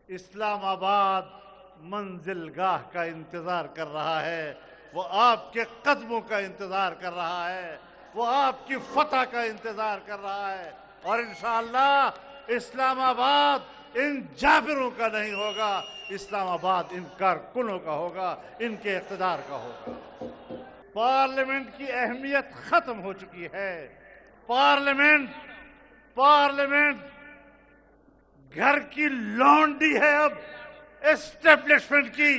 اسلام آباد منزل گاہ کا انتظار کر رہا ہے، وہ آپ کے قدموں کا انتظار کر رہا ہے، وہ آپ کی فتح کا انتظار کر رہا ہے، اور انشاءاللہ اسلام آباد ان جابروں کا نہیں ہوگا، اسلام آباد ان کارکنوں کا ہوگا، ان کے اقتدار کا ہوگا۔ پارلیمنٹ کی اہمیت ختم ہو چکی ہے۔ پارلیمنٹ گھر کی لونڈی ہے، اب اسٹیبلشمنٹ کی،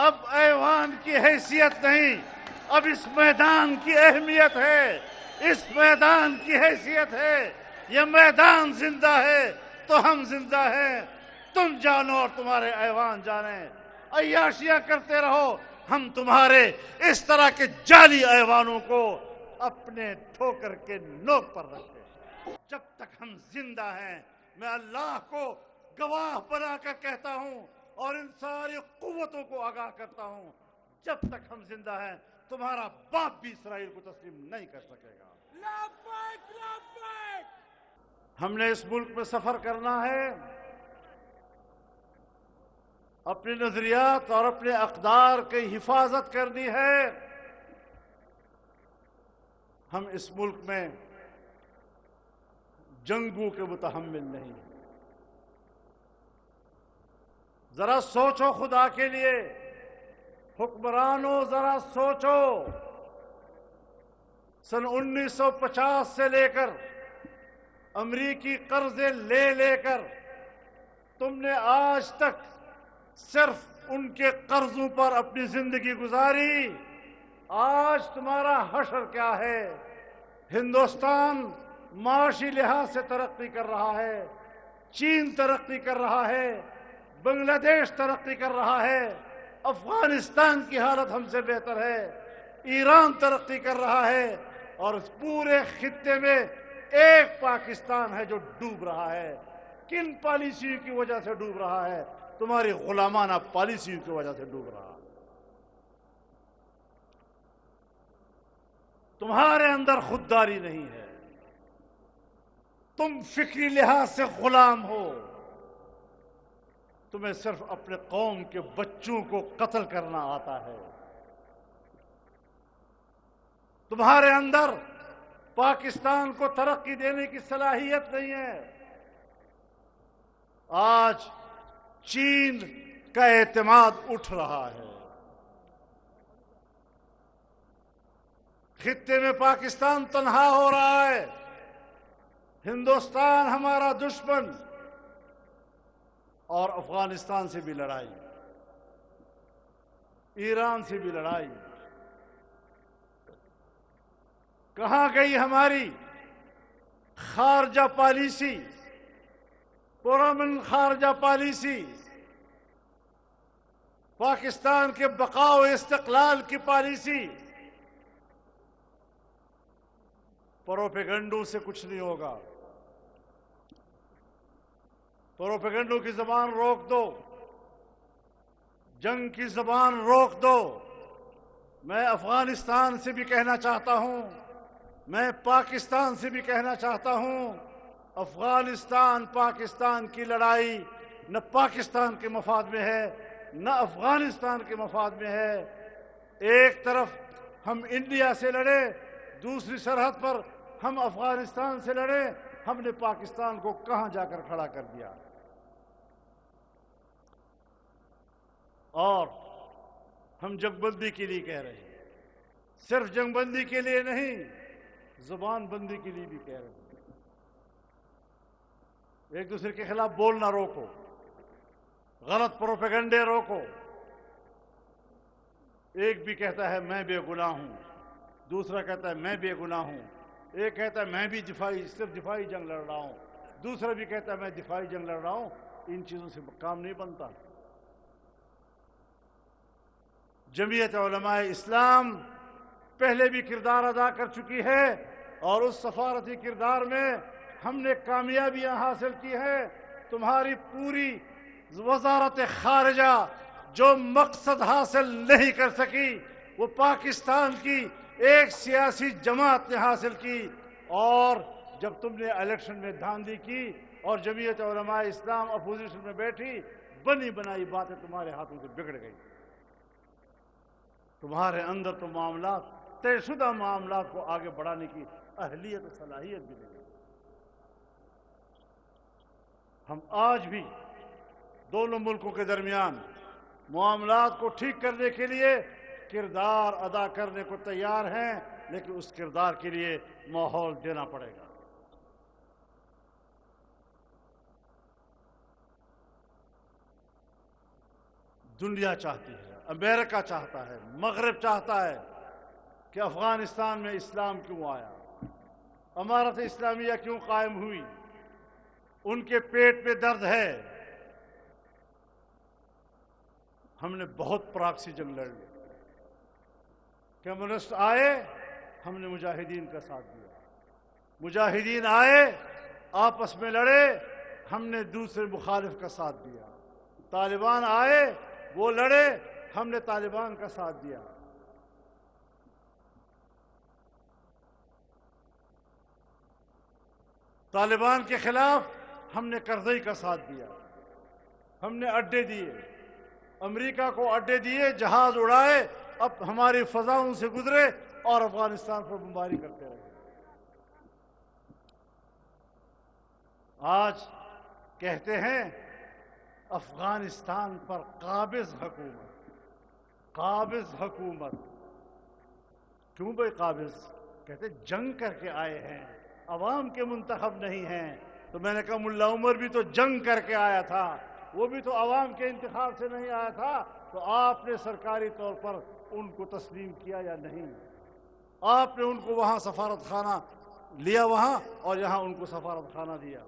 اب ایوان کی حیثیت نہیں، اب اس میدان کی اہمیت ہے، اس میدان کی حیثیت ہے۔ یہ میدان زندہ ہے تو ہم زندہ ہیں، تم جانو اور تمہارے ایوان جانیں۔ عیاشیاں کرتے رہو، ہم تمہارے اس طرح کے جعلی ایوانوں کو اپنے ٹھوکر کے نوک پر رکھتے ہیں۔ جب تک ہم زندہ ہیں، میں اللہ کو گواہ بنا کر کہتا ہوں اور ان ساری قوتوں کو آگاہ کرتا ہوں، جب تک ہم زندہ ہیں تمہارا باپ بھی اسرائیل کو تسلیم نہیں کر سکے گا۔ ہم نے اس ملک میں سفر کرنا ہے، اپنے نظریات اور اپنے اقدار کی حفاظت کرنی ہے۔ ہم اس ملک میں جنگوں کے متحمل نہیں۔ ذرا سوچو خدا کے لیے، حکمرانوں ذرا سوچو۔ سن 1950 سے لے کر امریکی قرضے لے لے کر تم نے آج تک صرف ان کے قرضوں پر اپنی زندگی گزاری۔ آج تمہارا حشر کیا ہے؟ ہندوستان معاشی لحاظ سے ترقی کر رہا ہے، چین ترقی کر رہا ہے، بنگلہ دیش ترقی کر رہا ہے، افغانستان کی حالت ہم سے بہتر ہے، ایران ترقی کر رہا ہے، اور اس پورے خطے میں ایک پاکستان ہے جو ڈوب رہا ہے۔ کن پالیسیوں کی وجہ سے ڈوب رہا ہے؟ تمہاری غلامانہ پالیسیوں کی وجہ سے ڈوب رہا ہے۔ تمہارے اندر خودداری نہیں ہے، تم فکری لحاظ سے غلام ہو، تمہیں صرف اپنے قوم کے بچوں کو قتل کرنا آتا ہے۔ تمہارے اندر پاکستان کو ترقی دینے کی صلاحیت نہیں ہے۔ آج چین کا اعتماد اٹھ رہا ہے، خطے میں پاکستان تنہا ہو رہا ہے، ہندوستان ہمارا دشمن، اور افغانستان سے بھی لڑائی، ایران سے بھی لڑائی۔ کہاں گئی ہماری خارجہ پالیسی، پرامن خارجہ پالیسی، پاکستان کے بقا و استقلال کی پالیسی؟ پروپیگنڈوں سے کچھ نہیں ہوگا۔ پروپیگنڈوں کی زبان روک دو، جنگ کی زبان روک دو۔ میں افغانستان سے بھی کہنا چاہتا ہوں، میں پاکستان سے بھی کہنا چاہتا ہوں، افغانستان پاکستان کی لڑائی نہ پاکستان کے مفاد میں ہے نہ افغانستان کے مفاد میں ہے۔ ایک طرف ہم انڈیا سے لڑے، دوسری سرحد پر ہم افغانستان سے لڑے، ہم نے پاکستان کو کہاں جا کر کھڑا کر دیا؟ اور ہم جنگ بندی کے لیے کہہ رہے ہیں، صرف جنگ بندی کے لیے نہیں، زبان بندی کے لیے بھی کہہ رہے ہیں۔ ایک دوسرے کے خلاف بولنا روکو، غلط پروپیگنڈے روکو۔ ایک بھی کہتا ہے میں بے گناہ ہوں، دوسرا کہتا ہے میں بے گناہ ہوں، ایک کہتا ہے میں بھی صرف دفاعی جنگ لڑ رہا ہوں، دوسرا بھی کہتا ہے میں دفاعی جنگ لڑ رہا ہوں۔ ان چیزوں سے کام نہیں بنتا۔ جمعیت علماء اسلام پہلے بھی کردار ادا کر چکی ہے، اور اس سفارتی کردار میں ہم نے کامیابیاں حاصل کی ہے۔ تمہاری پوری وزارت خارجہ جو مقصد حاصل نہیں کر سکی، وہ پاکستان کی ایک سیاسی جماعت نے حاصل کی، اور جب تم نے الیکشن میں دھاندلی کی اور جمعیت علماء اسلام اپوزیشن میں بیٹھی، بنی بنائی باتیں تمہارے ہاتھوں سے بگڑ گئی. تمہارے اندر تو معاملات، طے شدہ معاملات کو آگے بڑھانے کی اہلیت و صلاحیت بھی نہیں. ہم آج بھی دونوں ملکوں کے درمیان معاملات کو ٹھیک کرنے کے لیے کردار ادا کرنے کو تیار ہیں، لیکن اس کردار کے لیے ماحول دینا پڑے گا. دنیا چاہتی ہے، امریکہ چاہتا ہے، مغرب چاہتا ہے کہ افغانستان میں اسلام کیوں آیا، امارت اسلامیہ کیوں قائم ہوئی. ان کے پیٹ میں درد ہے. ہم نے بہت پراکسی جنگ لڑ لی. کمیونسٹ آئے، ہم نے مجاہدین کا ساتھ دیا. مجاہدین آئے، آپس میں لڑے، ہم نے دوسرے مخالف کا ساتھ دیا. طالبان آئے، وہ لڑے، ہم نے طالبان کا ساتھ دیا. طالبان کے خلاف ہم نے کرزئی کا ساتھ دیا. ہم نے اڈے دیے، امریکہ کو اڈے دیے، جہاز اڑائے، اب ہماری فضاؤں سے گزرے اور افغانستان پر بمباری کرتے رہے. آج کہتے ہیں افغانستان پر قابض حکومت، قابض حکومت. کیوں بھائی قابض؟ کہتے جنگ کر کے آئے ہیں، عوام کے منتخب نہیں ہیں. تو میں نے کہا ملا عمر بھی تو جنگ کر کے آیا تھا، وہ بھی تو عوام کے انتخاب سے نہیں آیا تھا. تو آپ نے سرکاری طور پر ان کو تسلیم کیا یا نہیں؟ آپ نے ان کو وہاں سفارت خانہ لیا وہاں، اور یہاں ان کو سفارت خانہ دیا.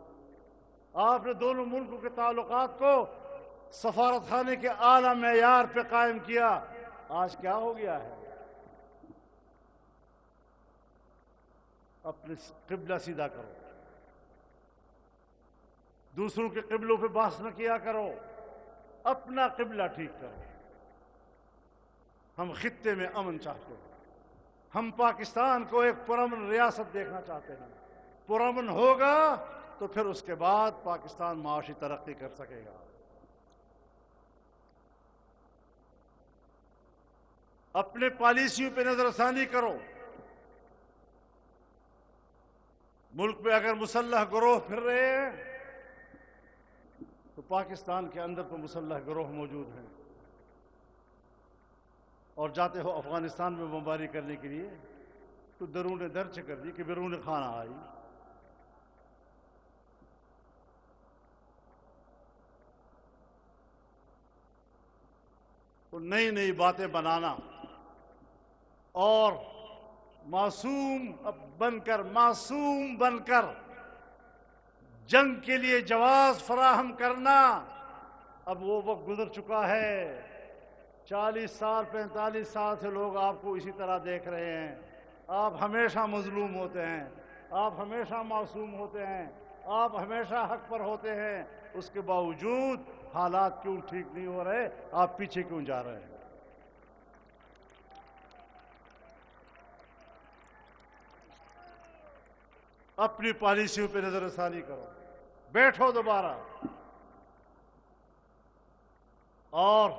آپ نے دونوں ملکوں کے تعلقات کو سفارت خانے کے اعلیٰ معیار پہ قائم کیا. آج کیا ہو گیا ہے؟ اپنے قبلہ سیدھا کرو، دوسروں کے قبلوں پہ بحث نہ کیا کرو، اپنا قبلہ ٹھیک کرو. ہم خطے میں امن چاہتے ہیں. ہم پاکستان کو ایک پرامن ریاست دیکھنا چاہتے ہیں. پرامن ہوگا تو پھر اس کے بعد پاکستان معاشی ترقی کر سکے گا. اپنے پالیسیوں پہ نظر ثانی کرو. ملک میں اگر مسلح گروہ پھر رہے ہیں تو پاکستان کے اندر تو مسلح گروہ موجود ہیں، اور جاتے ہو افغانستان میں بمباری کرنے کے لیے تو درون درچ کر دی کہ بیرون خانہ آئی. تو نئی نئی باتیں بنانا اور معصوم بن کر جنگ کے لیے جواز فراہم کرنا، اب وہ وقت گزر چکا ہے. 40 سال 45 سال سے لوگ آپ کو اسی طرح دیکھ رہے ہیں. آپ ہمیشہ مظلوم ہوتے ہیں، آپ ہمیشہ معصوم ہوتے ہیں، آپ ہمیشہ حق پر ہوتے ہیں. اس کے باوجود حالات کیوں ٹھیک نہیں ہو رہے؟ آپ پیچھے کیوں جا رہے ہیں؟ اپنی پالیسیوں پہ نظر ثانی کرو، بیٹھو دوبارہ. اور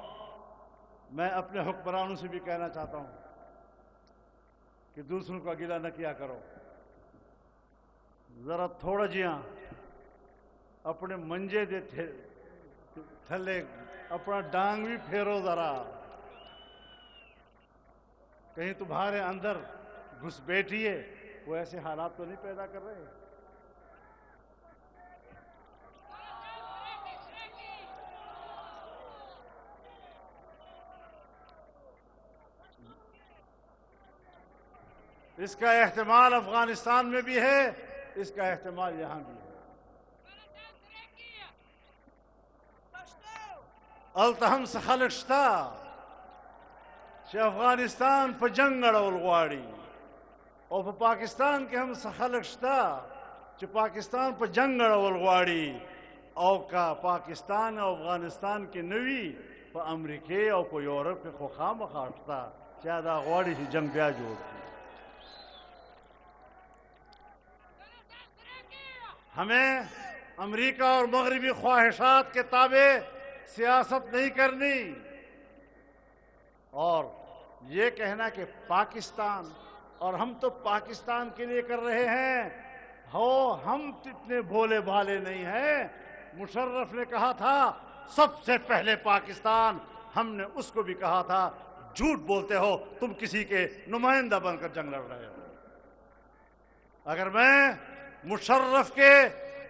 میں اپنے حکمرانوں سے بھی کہنا چاہتا ہوں کہ دوسروں کا گلہ نہ کیا کرو. ذرا تھوڑا جیاں اپنے منجے دے تھلے اپنا ڈانگ بھی پھیرو ذرا. کہیں تمہارے اندر گھس بیٹھیے وہ ایسے حالات تو نہیں پیدا کر رہے. اس کا احتمال افغانستان میں بھی ہے، اس کا احتمال یہاں بھی ہے. التهم خلق شتا چې افغانستان په جنگ اړول غواړي، او په پاکستان کې هم خلق شتا چې پاکستان په جنگ اړول غواړي، او کا پاکستان او افغانستان کې نوي په امریکې او په یورپ کې خو خامخا شتا چې دا غواړي چې جنگ بیا جوړ کړي. ہمیں امریکہ اور مغربی خواہشات کے تابع سیاست نہیں کرنی، اور یہ کہنا کہ پاکستان اور ہم تو پاکستان کے لیے کر رہے ہیں، ہم اتنے بھولے بھالے نہیں ہیں۔ مشرف نے کہا تھا سب سے پہلے پاکستان، ہم نے اس کو بھی کہا تھا جھوٹ بولتے ہو، تم کسی کے نمائندہ بن کر جنگ لڑ رہے ہو۔ اگر میں مشرف کے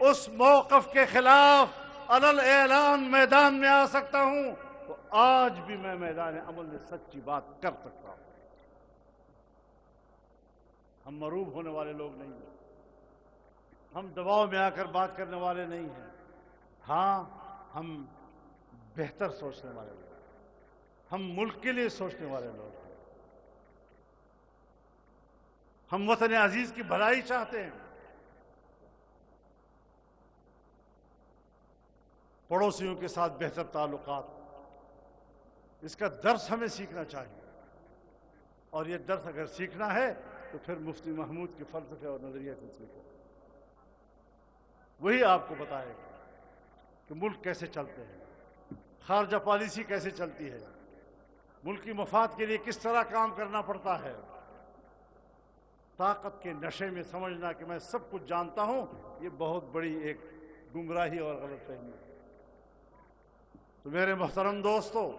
اس موقف کے خلاف علل اعلان میدان میں آ سکتا ہوں تو آج بھی میں میدان عمل میں سچی بات کر سکتا ہوں۔ ہم مروب ہونے والے لوگ نہیں ہیں، ہم دباؤ میں آ کر بات کرنے والے نہیں ہیں، ہاں ہم بہتر سوچنے والے لوگ ہیں، ہم ملک کے لیے سوچنے والے لوگ ہیں، ہم وطن عزیز کی بھلائی چاہتے ہیں۔ پڑوسیوں کے ساتھ بہتر تعلقات، اس کا درس ہمیں سیکھنا چاہیے، اور یہ درس اگر سیکھنا ہے تو پھر مفتی محمود کے فلسفے اور نظریے سے سیکھو، وہی آپ کو بتائے گا کہ ملک کیسے چلتے ہیں، خارجہ پالیسی کیسے چلتی ہے، ملک کی مفاد کے لیے کس طرح کام کرنا پڑتا ہے۔ طاقت کے نشے میں سمجھنا کہ میں سب کچھ جانتا ہوں، یہ بہت بڑی ایک گمراہی اور غلط فہمی ہے۔ تو میرے محترم دوستو،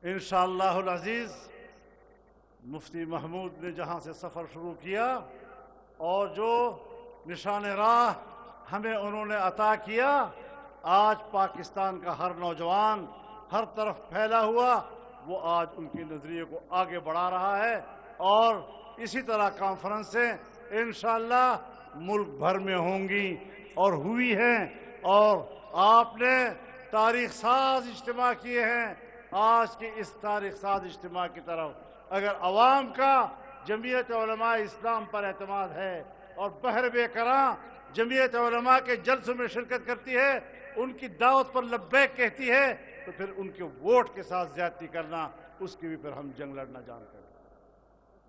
انشاءاللہ العزیز مفتی محمود نے جہاں سے سفر شروع کیا اور جو نشان راہ ہمیں انہوں نے عطا کیا، آج پاکستان کا ہر نوجوان ہر طرف پھیلا ہوا وہ آج ان کے نظریے کو آگے بڑھا رہا ہے، اور اسی طرح کانفرنسیں انشاءاللہ ملک بھر میں ہوں گی اور ہوئی ہیں، اور آپ نے تاریخ ساز اجتماع کیے ہیں۔ آج کے اس تاریخ ساز اجتماع کی طرف اگر عوام کا جمعیت علماء اسلام پر اعتماد ہے اور بحر بے کراں جمعیت علماء کے جلسوں میں شرکت کرتی ہے، ان کی دعوت پر لبیک کہتی ہے، تو پھر ان کے ووٹ کے ساتھ زیادتی کرنا، اس کی بھی پھر ہم جنگ لڑنا جانتے ہیں۔